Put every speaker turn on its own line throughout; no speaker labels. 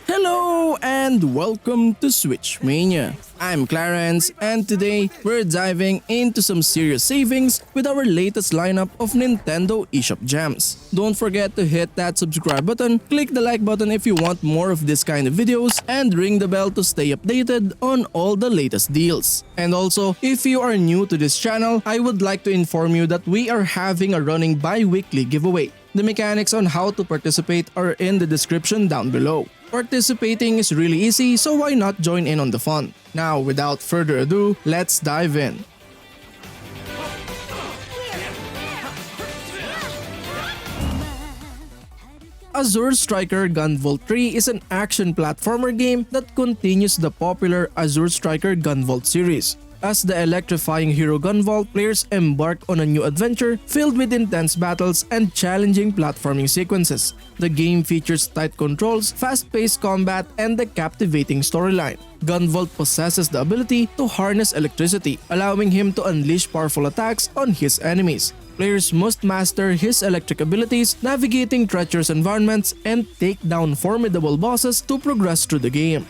Hello and welcome to Switch Mania. I'm Clarence and today we're diving into some serious savings with our latest lineup of Nintendo eShop gems. Don't forget to hit that subscribe button, click the like button if you want more of this kind of videos, and ring the bell to stay updated on all the latest deals. And also, if you are new to this channel, I would like to inform you that we are having a running bi-weekly giveaway. The mechanics on how to participate are in the description down below. Participating is really easy, so why not join in on the fun? Now, without further ado, let's dive in. Azure Striker Gunvolt 3 is an action platformer game that continues the popular Azure Striker Gunvolt series. As the electrifying hero Gunvolt, players embark on a new adventure filled with intense battles and challenging platforming sequences. The game features tight controls, fast-paced combat, and a captivating storyline. Gunvolt possesses the ability to harness electricity, allowing him to unleash powerful attacks on his enemies. Players must master his electric abilities, navigating treacherous environments, and take down formidable bosses to progress through the game.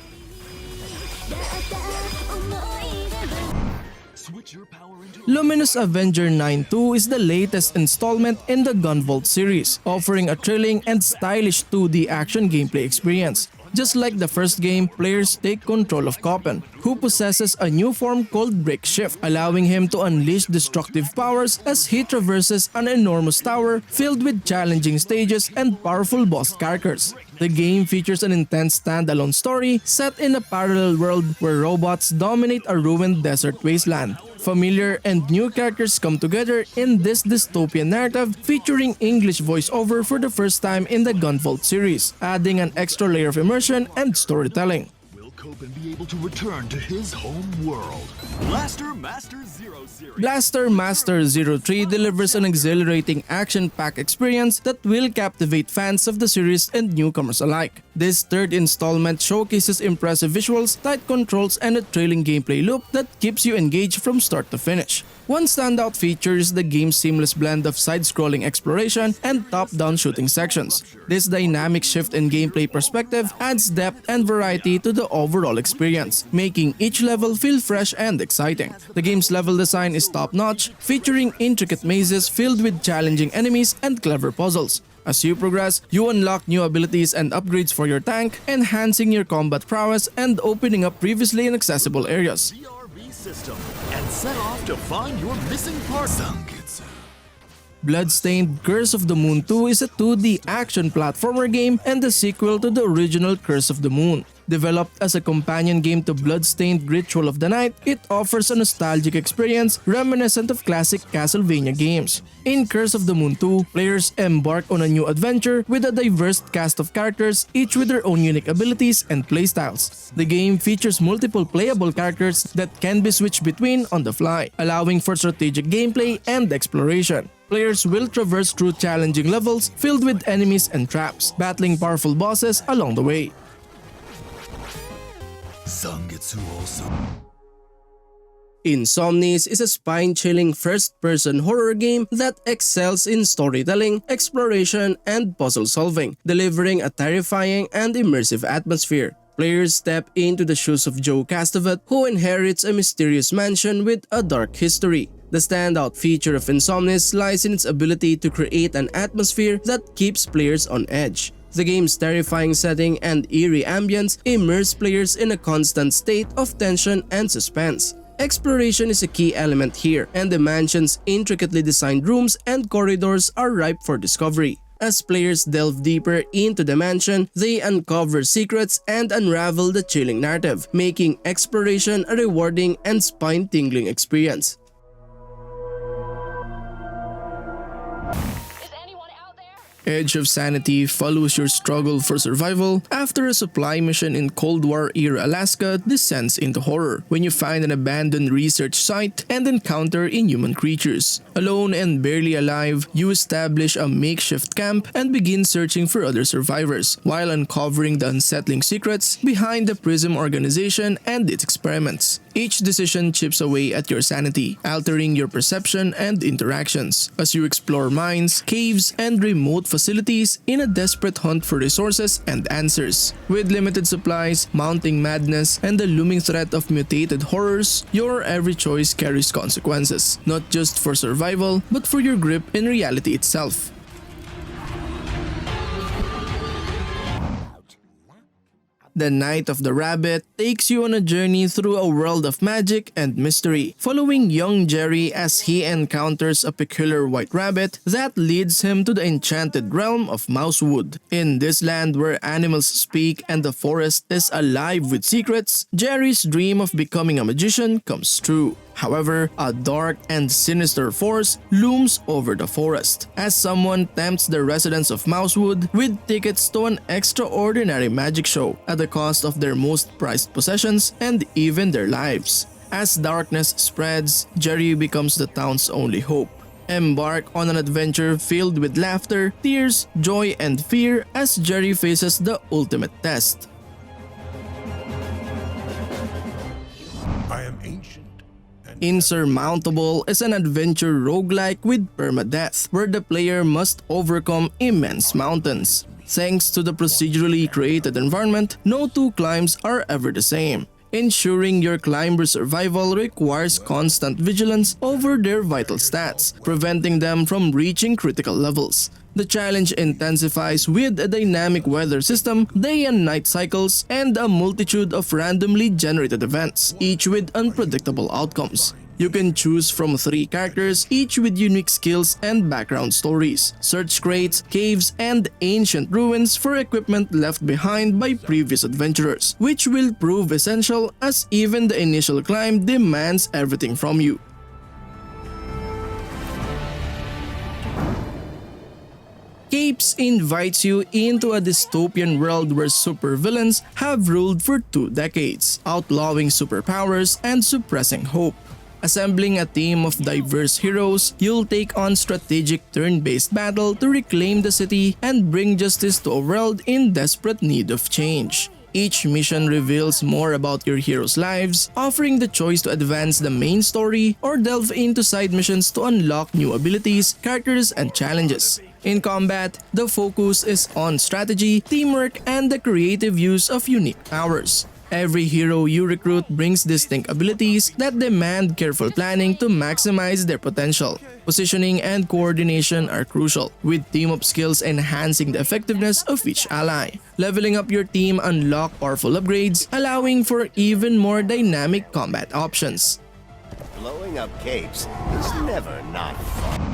Luminous Avenger 9-2 is the latest installment in the Gunvolt series, offering a thrilling and stylish 2D action gameplay experience. Just like the first game, players take control of Copen, who possesses a new form called Break Shift, allowing him to unleash destructive powers as he traverses an enormous tower filled with challenging stages and powerful boss characters. The game features an intense standalone story set in a parallel world where robots dominate a ruined desert wasteland. Familiar and new characters come together in this dystopian narrative featuring English voiceover for the first time in the Gunvolt series, adding an extra layer of immersion and storytelling.
Will Copen be able to return to his home world? Blaster Master Zero Series.
Blaster Master 03 delivers an exhilarating action-packed experience that will captivate fans of the series and newcomers alike. This third installment showcases impressive visuals, tight controls, and a thrilling gameplay loop that keeps you engaged from start to finish. One standout feature is the game's seamless blend of side-scrolling exploration and top-down shooting sections. This dynamic shift in gameplay perspective adds depth and variety to the overall experience, making each level feel fresh and exciting. The game's level design is top-notch, featuring intricate mazes filled with challenging enemies and clever puzzles. As you progress, you unlock new abilities and upgrades for your tank, enhancing your combat prowess and opening up previously inaccessible areas.
System and set off to find your missing parts.
Bloodstained Curse of the Moon 2 is a 2D action platformer game and the sequel to the original Curse of the Moon. Developed as a companion game to Bloodstained Ritual of the Night, it offers a nostalgic experience reminiscent of classic Castlevania games. In Curse of the Moon 2, players embark on a new adventure with a diverse cast of characters, each with their own unique abilities and playstyles. The game features multiple playable characters that can be switched between on the fly, allowing for strategic gameplay and exploration. Players will traverse through challenging levels filled with enemies and traps, battling powerful bosses along the way. Insomnis is a spine-chilling first-person horror game that excels in storytelling, exploration, and puzzle solving, delivering a terrifying and immersive atmosphere. Players step into the shoes of Joe Castevet, who inherits a mysterious mansion with a dark history. The standout feature of Insomnis lies in its ability to create an atmosphere that keeps players on edge. The game's terrifying setting and eerie ambience immerse players in a constant state of tension and suspense. Exploration is a key element here, and the mansion's intricately designed rooms and corridors are ripe for discovery. As players delve deeper into the mansion, they uncover secrets and unravel the chilling narrative, making exploration a rewarding and spine-tingling experience. Edge of Sanity follows your struggle for survival after a supply mission in Cold War-era Alaska descends into horror when you find an abandoned research site and encounter inhuman creatures. Alone and barely alive, you establish a makeshift camp and begin searching for other survivors, while uncovering the unsettling secrets behind the Prism organization and its experiments. Each decision chips away at your sanity, altering your perception and interactions as you explore mines, caves, and remote facilities in a desperate hunt for resources and answers. With limited supplies, mounting madness, and the looming threat of mutated horrors, your every choice carries consequences, not just for survival, but for your grip in reality itself. The Night of the Rabbit takes you on a journey through a world of magic and mystery, following young Jerry as he encounters a peculiar white rabbit that leads him to the enchanted realm of Mousewood. In this land where animals speak and the forest is alive with secrets, Jerry's dream of becoming a magician comes true. However, a dark and sinister force looms over the forest, as someone tempts the residents of Mousewood with tickets to an extraordinary magic show at the cost of their most prized possessions and even their lives. As darkness spreads, Jerry becomes the town's only hope. Embark on an adventure filled with laughter, tears, joy, and fear as Jerry faces the ultimate test.
I am ancient.
Insurmountable is an adventure roguelike with permadeath, where the player must overcome immense mountains. Thanks to the procedurally created environment, no two climbs are ever the same. Ensuring your climber's survival requires constant vigilance over their vital stats, preventing them from reaching critical levels. The challenge intensifies with a dynamic weather system, day and night cycles, and a multitude of randomly generated events, each with unpredictable outcomes. You can choose from 3 characters, each with unique skills and background stories. Search crates, caves, and ancient ruins for equipment left behind by previous adventurers, which will prove essential as even the initial climb demands everything from you. Capes invites you into a dystopian world where supervillains have ruled for 2 decades, outlawing superpowers and suppressing hope. Assembling a team of diverse heroes, you'll take on strategic turn-based battle to reclaim the city and bring justice to a world in desperate need of change. Each mission reveals more about your heroes' lives, offering the choice to advance the main story or delve into side missions to unlock new abilities, characters, and challenges. In combat, the focus is on strategy, teamwork, and the creative use of unique powers. Every hero you recruit brings distinct abilities that demand careful planning to maximize their potential. Positioning and coordination are crucial, with team-up skills enhancing the effectiveness of each ally. Leveling up your team unlock powerful upgrades, allowing for even more dynamic combat options.
Blowing up capes is never not fun.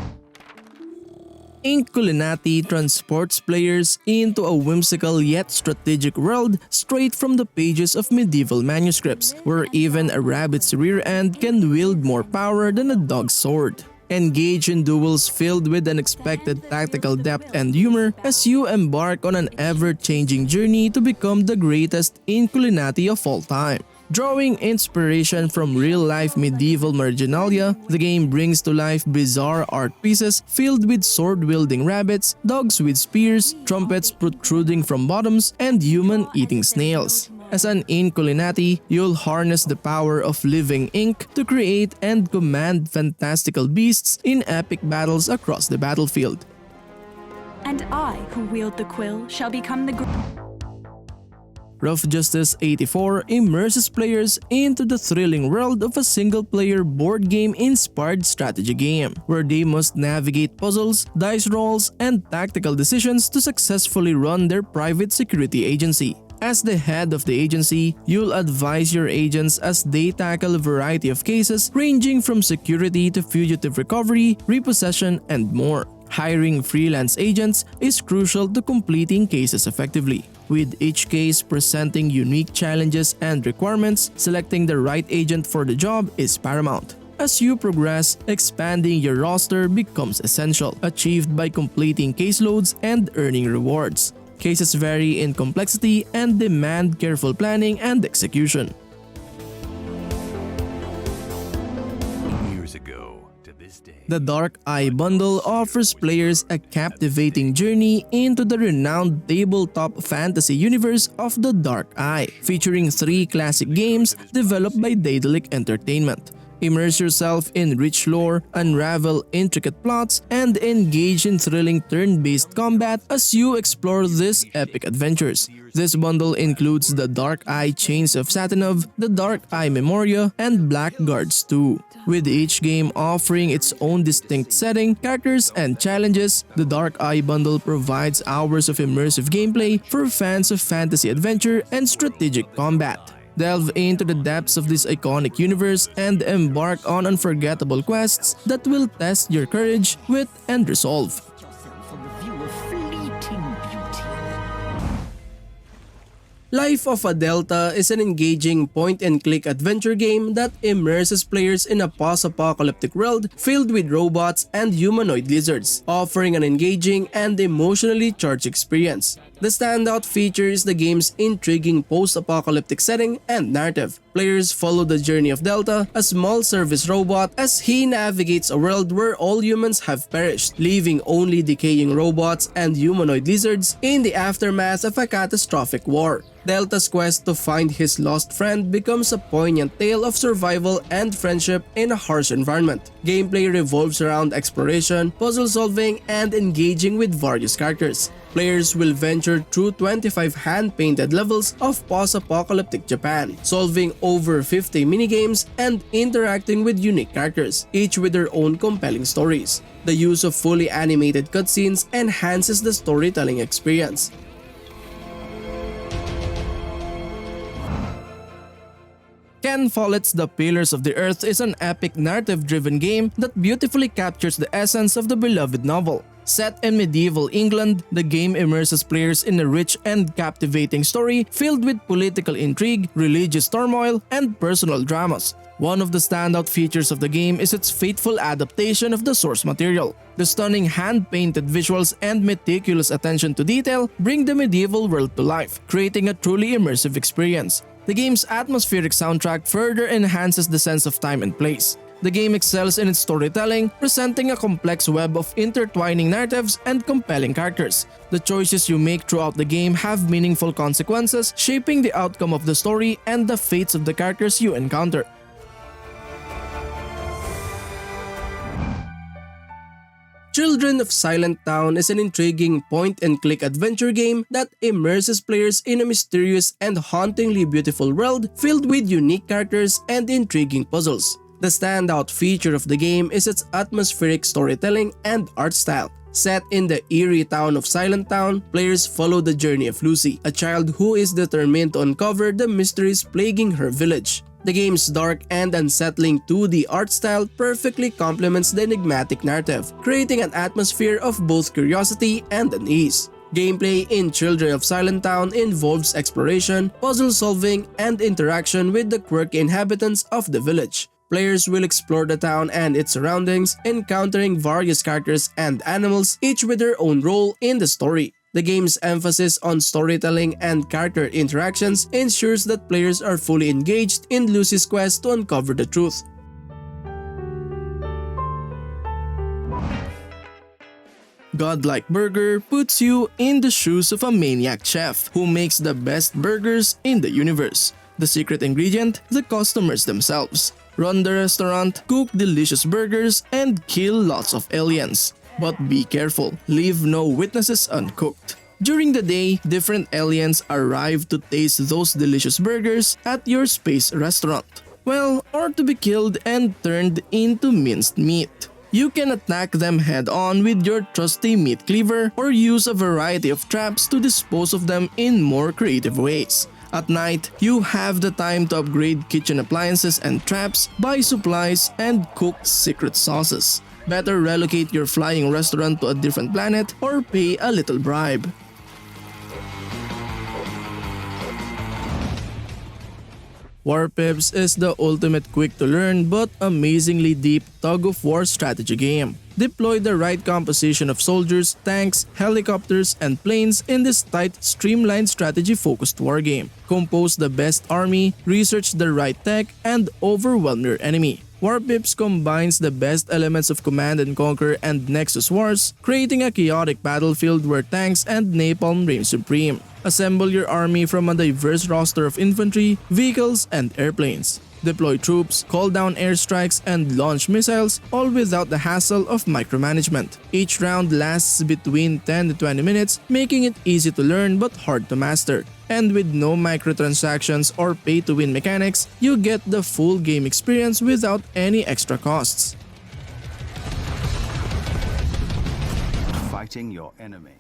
Inkulinati transports players into a whimsical yet strategic world straight from the pages of medieval manuscripts, where even a rabbit's rear end can wield more power than a dog's sword. Engage in duels filled with unexpected tactical depth and humor as you embark on an ever-changing journey to become the greatest Inkulinati of all time. Drawing inspiration from real-life medieval marginalia, the game brings to life bizarre art pieces filled with sword-wielding rabbits, dogs with spears, trumpets protruding from bottoms, and human-eating snails. As an Inkulinati, you'll harness the power of living ink to create and command fantastical beasts in epic battles across the battlefield.
And I, who wield the quill, shall become the
Rough Justice 84 immerses players into the thrilling world of a single-player board game-inspired strategy game, where they must navigate puzzles, dice rolls, and tactical decisions to successfully run their private security agency. As the head of the agency, you'll advise your agents as they tackle a variety of cases ranging from security to fugitive recovery, repossession, and more. Hiring freelance agents is crucial to completing cases effectively, with each case presenting unique challenges and requirements. Selecting the right agent for the job is paramount. As you progress, expanding your roster becomes essential, achieved by completing caseloads and earning rewards. Cases vary in complexity and demand careful planning and execution.
Years ago to this day.
The Dark Eye bundle offers players a captivating journey into the renowned tabletop fantasy universe of the Dark Eye, featuring 3 classic games developed by Daedalic Entertainment. Immerse yourself in rich lore, unravel intricate plots, and engage in thrilling turn-based combat as you explore these epic adventures. This bundle includes the Dark Eye Chains of Satinov, the Dark Eye Memoria, and Blackguards 2. With each game offering its own distinct setting, characters, and challenges, the Dark Eye bundle provides hours of immersive gameplay for fans of fantasy adventure and strategic combat. Delve into the depths of this iconic universe and embark on unforgettable quests that will test your courage, wit, and resolve.
Yourself on the view of fleeting beauty.
Life of a Delta is an engaging point-and-click adventure game that immerses players in a post-apocalyptic world filled with robots and humanoid lizards, offering an engaging and emotionally charged experience. The standout feature is the game's intriguing post-apocalyptic setting and narrative. Players follow the journey of Delta, a small service robot, as he navigates a world where all humans have perished, leaving only decaying robots and humanoid lizards in the aftermath of a catastrophic war. Delta's quest to find his lost friend becomes a poignant tale of survival and friendship in a harsh environment. Gameplay revolves around exploration, puzzle solving, and engaging with various characters. Players will venture through 25 hand-painted levels of post-apocalyptic Japan, solving over 50 minigames and interacting with unique characters, each with their own compelling stories. The use of fully animated cutscenes enhances the storytelling experience. Ken Follett's The Pillars of the Earth is an epic narrative-driven game that beautifully captures the essence of the beloved novel. Set in medieval England, the game immerses players in a rich and captivating story filled with political intrigue, religious turmoil, and personal dramas. One of the standout features of the game is its faithful adaptation of the source material. The stunning hand-painted visuals and meticulous attention to detail bring the medieval world to life, creating a truly immersive experience. The game's atmospheric soundtrack further enhances the sense of time and place. The game excels in its storytelling, presenting a complex web of intertwining narratives and compelling characters. The choices you make throughout the game have meaningful consequences, shaping the outcome of the story and the fates of the characters you encounter. Children of Silentown is an intriguing point-and-click adventure game that immerses players in a mysterious and hauntingly beautiful world filled with unique characters and intriguing puzzles. The standout feature of the game is its atmospheric storytelling and art style. Set in the eerie town of Silentown, players follow the journey of Lucy, a child who is determined to uncover the mysteries plaguing her village. The game's dark and unsettling 2D art style perfectly complements the enigmatic narrative, creating an atmosphere of both curiosity and unease. Gameplay in Children of Silentown involves exploration, puzzle solving, and interaction with the quirky inhabitants of the village. Players will explore the town and its surroundings, encountering various characters and animals, each with their own role in the story. The game's emphasis on storytelling and character interactions ensures that players are fully engaged in Lucy's quest to uncover the truth. Godlike Burger puts you in the shoes of a maniac chef who makes the best burgers in the universe. The secret ingredient? The customers themselves. Run the restaurant, cook delicious burgers, and kill lots of aliens. But be careful, leave no witnesses uncooked. During the day, different aliens arrive to taste those delicious burgers at your space restaurant. Well, or to be killed and turned into minced meat. You can attack them head-on with your trusty meat cleaver or use a variety of traps to dispose of them in more creative ways. At night, you have the time to upgrade kitchen appliances and traps, buy supplies, and cook secret sauces. Better relocate your flying restaurant to a different planet or pay a little bribe. Warpips is the ultimate quick-to-learn but amazingly deep tug-of-war strategy game. Deploy the right composition of soldiers, tanks, helicopters, and planes in this tight, streamlined strategy-focused wargame. Compose the best army, research the right tech, and overwhelm your enemy. Warpips combines the best elements of Command and Conquer and Nexus Wars, creating a chaotic battlefield where tanks and napalm reign supreme. Assemble your army from a diverse roster of infantry, vehicles, and airplanes. deploy troops, call down airstrikes, and launch missiles, all without the hassle of micromanagement. Each round lasts between 10 to 20 minutes, making it easy to learn but hard to master. And with no microtransactions or pay-to-win mechanics, you get the full game experience without any extra costs.
Fighting your enemy.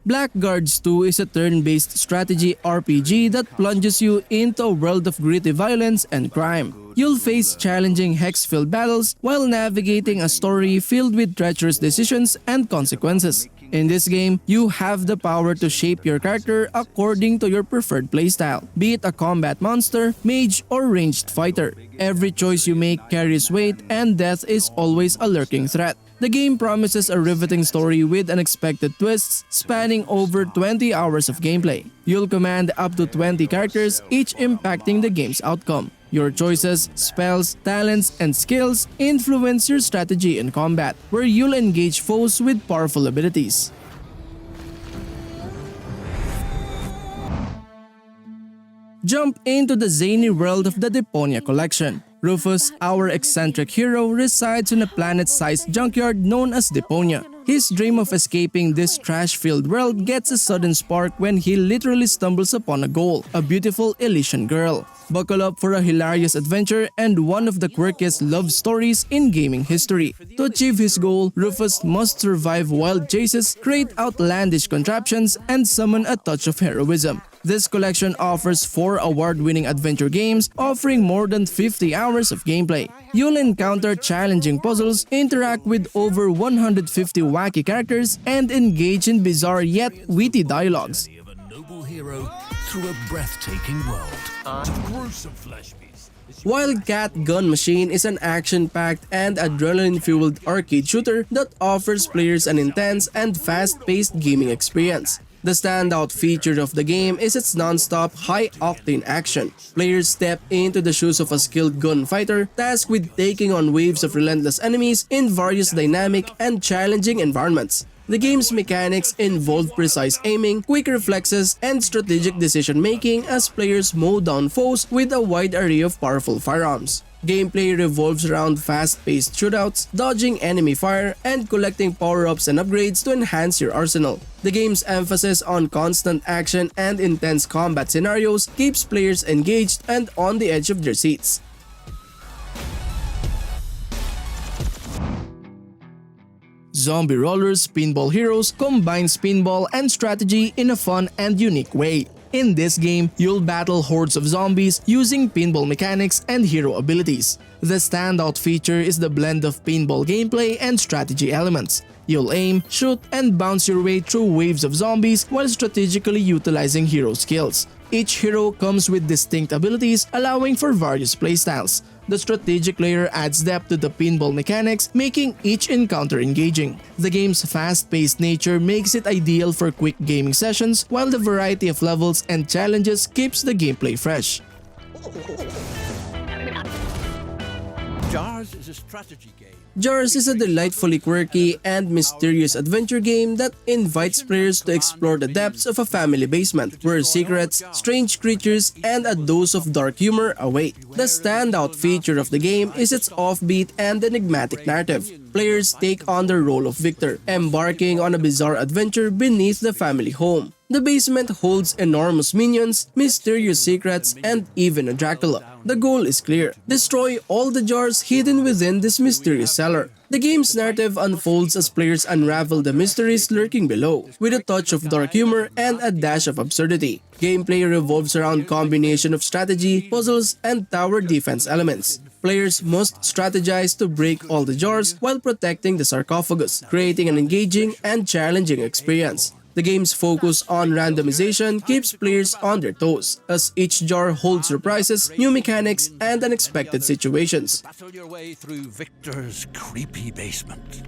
Blackguards 2 is a turn-based strategy RPG that plunges you into a world of gritty violence and crime. You'll face challenging hex-filled battles while navigating a story filled with treacherous decisions and consequences. In this game, you have the power to shape your character according to your preferred playstyle, be it a combat monster, mage, or ranged fighter. Every choice you make carries weight, and death is always a lurking threat. The game promises a riveting story with unexpected twists spanning over 20 hours of gameplay. You'll command up to 20 characters, each impacting the game's outcome. Your choices, spells, talents, and skills influence your strategy in combat, where you'll engage foes with powerful abilities. Jump into the zany world of the Deponia Collection. Rufus, our eccentric hero, resides in a planet-sized junkyard known as Deponia. His dream of escaping this trash-filled world gets a sudden spark when he literally stumbles upon a goal, a beautiful Elysian girl. Buckle up for a hilarious adventure and one of the quirkiest love stories in gaming history. To achieve his goal, Rufus must survive wild chases, create outlandish contraptions, and summon a touch of heroism. This collection offers 4 award-winning adventure games offering more than 50 hours of gameplay. You'll encounter challenging puzzles, interact with over 150 wacky characters, and engage in bizarre yet witty dialogues.
Of a noble hero through a breathtaking world. It's a gruesome flesh piece.
Wildcat Gun Machine is an action-packed and adrenaline-fueled arcade shooter that offers players an intense and fast-paced gaming experience. The standout feature of the game is its non-stop, high-octane action. Players step into the shoes of a skilled gunfighter tasked with taking on waves of relentless enemies in various dynamic and challenging environments. The game's mechanics involve precise aiming, quick reflexes, and strategic decision-making as players mow down foes with a wide array of powerful firearms. Gameplay revolves around fast-paced shootouts, dodging enemy fire, and collecting power-ups and upgrades to enhance your arsenal. The game's emphasis on constant action and intense combat scenarios keeps players engaged and on the edge of their seats. Zombie Rollerz Pinball Heroes combines pinball and strategy in a fun and unique way. In this game, you'll battle hordes of zombies using pinball mechanics and hero abilities. The standout feature is the blend of pinball gameplay and strategy elements. You'll aim, shoot, and bounce your way through waves of zombies while strategically utilizing hero skills. Each hero comes with distinct abilities, allowing for various playstyles. The strategic layer adds depth to the pinball mechanics, making each encounter engaging. The game's fast-paced nature makes it ideal for quick gaming sessions, while the variety of levels and challenges keeps the gameplay fresh.
Jars is a strategy game.
Jars is a delightfully quirky and mysterious adventure game that invites players to explore the depths of a family basement, where secrets, strange creatures, and a dose of dark humor await. The standout feature of the game is its offbeat and enigmatic narrative. Players take on the role of Victor, embarking on a bizarre adventure beneath the family home. The basement holds enormous minions, mysterious secrets, and even a Dracula. The goal is clear: destroy all the jars hidden within this mysterious cellar. The game's narrative unfolds as players unravel the mysteries lurking below, with a touch of dark humor and a dash of absurdity. Gameplay revolves around a combination of strategy, puzzles, and tower defense elements. Players must strategize to break all the jars while protecting the sarcophagus, creating an engaging and challenging experience. The game's focus on randomization keeps players on their toes, as each jar holds surprises, new mechanics, and unexpected situations.
Battle your way through Victor's creepy basement.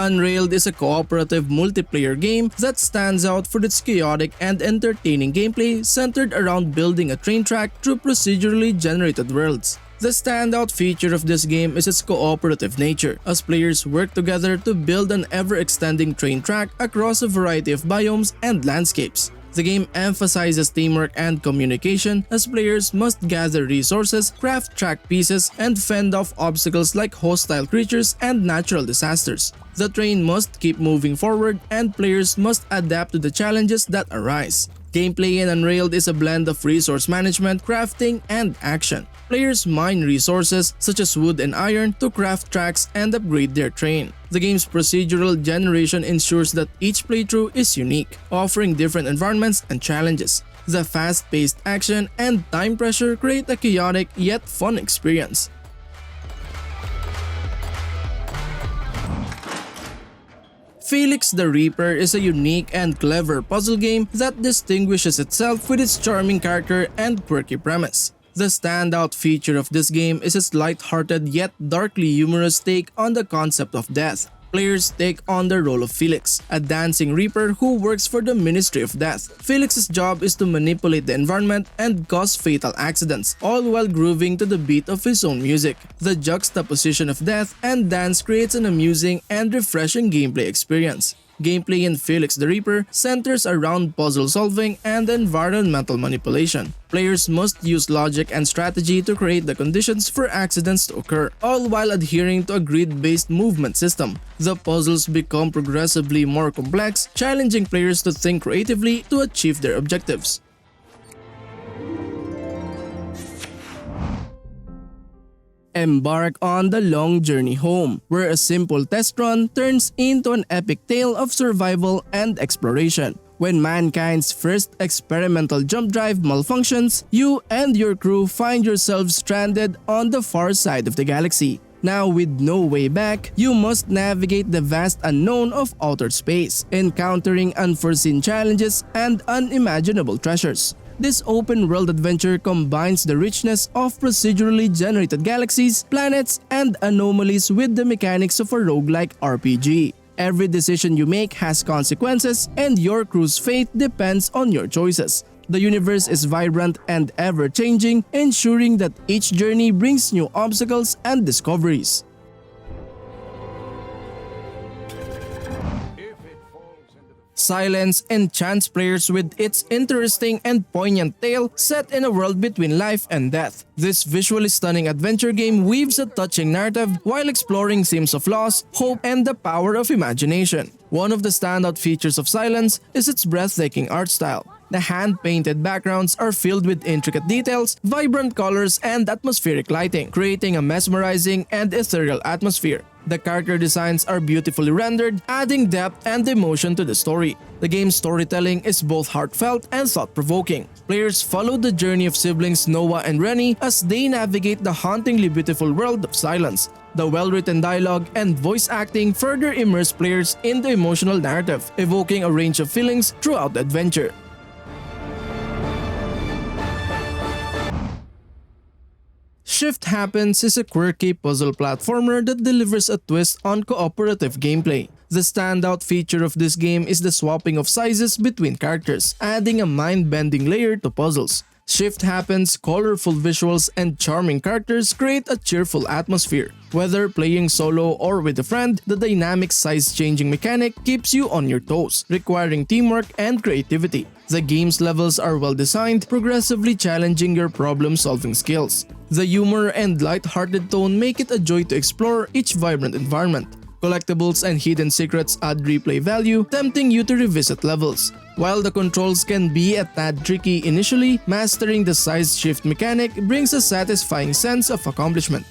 Unrailed is a cooperative multiplayer game that stands out for its chaotic and entertaining gameplay centered around building a train track through procedurally generated worlds. The standout feature of this game is its cooperative nature, as players work together to build an ever-extending train track across a variety of biomes and landscapes. The game emphasizes teamwork and communication as players must gather resources, craft track pieces, and fend off obstacles like hostile creatures and natural disasters. The train must keep moving forward and players must adapt to the challenges that arise. Gameplay in Unrailed is a blend of resource management, crafting, and action. Players mine resources such as wood and iron to craft tracks and upgrade their train. The game's procedural generation ensures that each playthrough is unique, offering different environments and challenges. The fast-paced action and time pressure create a chaotic yet fun experience. Felix the Reaper is a unique and clever puzzle game that distinguishes itself with its charming character and quirky premise. The standout feature of this game is its light-hearted yet darkly humorous take on the concept of death. Players take on the role of Felix, a dancing reaper who works for the Ministry of Death. Felix's job is to manipulate the environment and cause fatal accidents, all while grooving to the beat of his own music. The juxtaposition of death and dance creates an amusing and refreshing gameplay experience. Gameplay in Felix the Reaper centers around puzzle solving and environmental manipulation. Players must use logic and strategy to create the conditions for accidents to occur, all while adhering to a grid-based movement system. The puzzles become progressively more complex, challenging players to think creatively to achieve their objectives. Embark on the long journey home, where a simple test run turns into an epic tale of survival and exploration. When mankind's first experimental jump drive malfunctions, you and your crew find yourselves stranded on the far side of the galaxy. Now, with no way back, you must navigate the vast unknown of outer space, encountering unforeseen challenges and unimaginable treasures. This open-world adventure combines the richness of procedurally generated galaxies, planets, and anomalies with the mechanics of a roguelike RPG. Every decision you make has consequences, and your crew's fate depends on your choices. The universe is vibrant and ever-changing, ensuring that each journey brings new obstacles and discoveries. Silence enchants players with its interesting and poignant tale set in a world between life and death. This visually stunning adventure game weaves a touching narrative while exploring themes of loss, hope, and the power of imagination. One of the standout features of Silence is its breathtaking art style. The hand-painted backgrounds are filled with intricate details, vibrant colors, and atmospheric lighting, creating a mesmerizing and ethereal atmosphere. The character designs are beautifully rendered, adding depth and emotion to the story. The game's storytelling is both heartfelt and thought-provoking. Players follow the journey of siblings Noah and Rennie as they navigate the hauntingly beautiful world of Silence. The well-written dialogue and voice acting further immerse players in the emotional narrative, evoking a range of feelings throughout the adventure. Shift Happens is a quirky puzzle platformer that delivers a twist on cooperative gameplay. The standout feature of this game is the swapping of sizes between characters, adding a mind-bending layer to puzzles. Shift Happens' colorful visuals and charming characters create a cheerful atmosphere. Whether playing solo or with a friend, the dynamic size-changing mechanic keeps you on your toes, requiring teamwork and creativity. The game's levels are well-designed, progressively challenging your problem-solving skills. The humor and light-hearted tone make it a joy to explore each vibrant environment. Collectibles and hidden secrets add replay value, tempting you to revisit levels. While the controls can be a tad tricky initially, mastering the size shift mechanic brings a satisfying sense of accomplishment.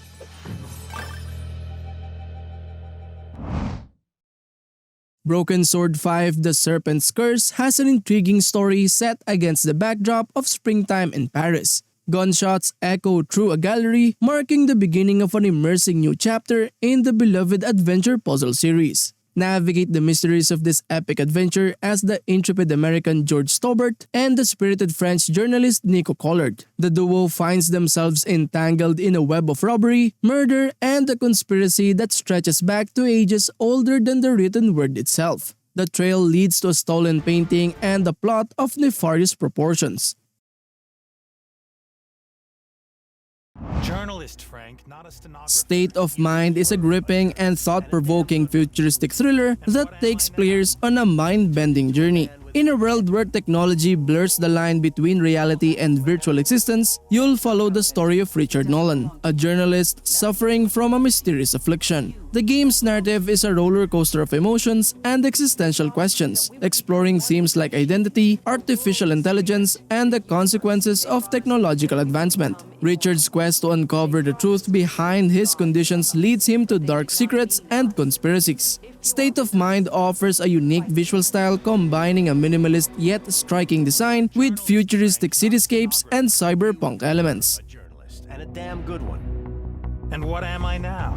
Broken Sword 5: The Serpent's Curse has an intriguing story set against the backdrop of springtime in Paris. Gunshots echo through a gallery, marking the beginning of an immersing new chapter in the beloved adventure puzzle series. Navigate the mysteries of this epic adventure as the intrepid American George Stobart and the spirited French journalist Nico Collard. The duo finds themselves entangled in a web of robbery, murder, and a conspiracy that stretches back to ages older than the written word itself. The trail leads to a stolen painting and a plot of nefarious proportions.
Journalist, Frank, not a stenographer.
State of Mind is a gripping and thought-provoking futuristic thriller that takes players on a mind-bending journey. In a world where technology blurs the line between reality and virtual existence, you'll follow the story of Richard Nolan, a journalist suffering from a mysterious affliction. The game's narrative is a roller coaster of emotions and existential questions, exploring themes like identity, artificial intelligence, and the consequences of technological advancement. Richard's quest to uncover the truth behind his conditions leads him to dark secrets and conspiracies. State of Mind offers a unique visual style combining a minimalist yet striking design with futuristic cityscapes and cyberpunk elements.
A journalist, and a damn good one.
And what am I now?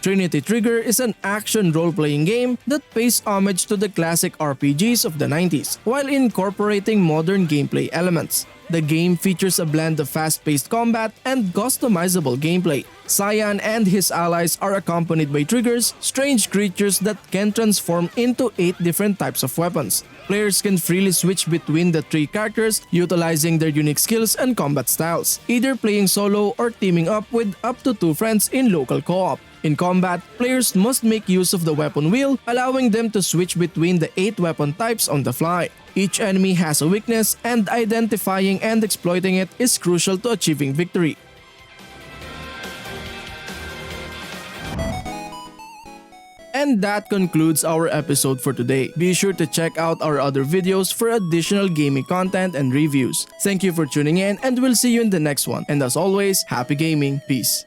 Trinity Trigger is an action role-playing game that pays homage to the classic RPGs of the 90s while incorporating modern gameplay elements. The game features a blend of fast-paced combat and customizable gameplay. Cyan and his allies are accompanied by triggers, strange creatures that can transform into 8 different types of weapons. Players can freely switch between the 3 characters, utilizing their unique skills and combat styles, either playing solo or teaming up with up to 2 friends in local co-op. In combat, players must make use of the weapon wheel, allowing them to switch between the 8 weapon types on the fly. Each enemy has a weakness, and identifying and exploiting it is crucial to achieving victory. And that concludes our episode for today. Be sure to check out our other videos for additional gaming content and reviews. Thank you for tuning in, and we'll see you in the next one. And as always, happy gaming. Peace.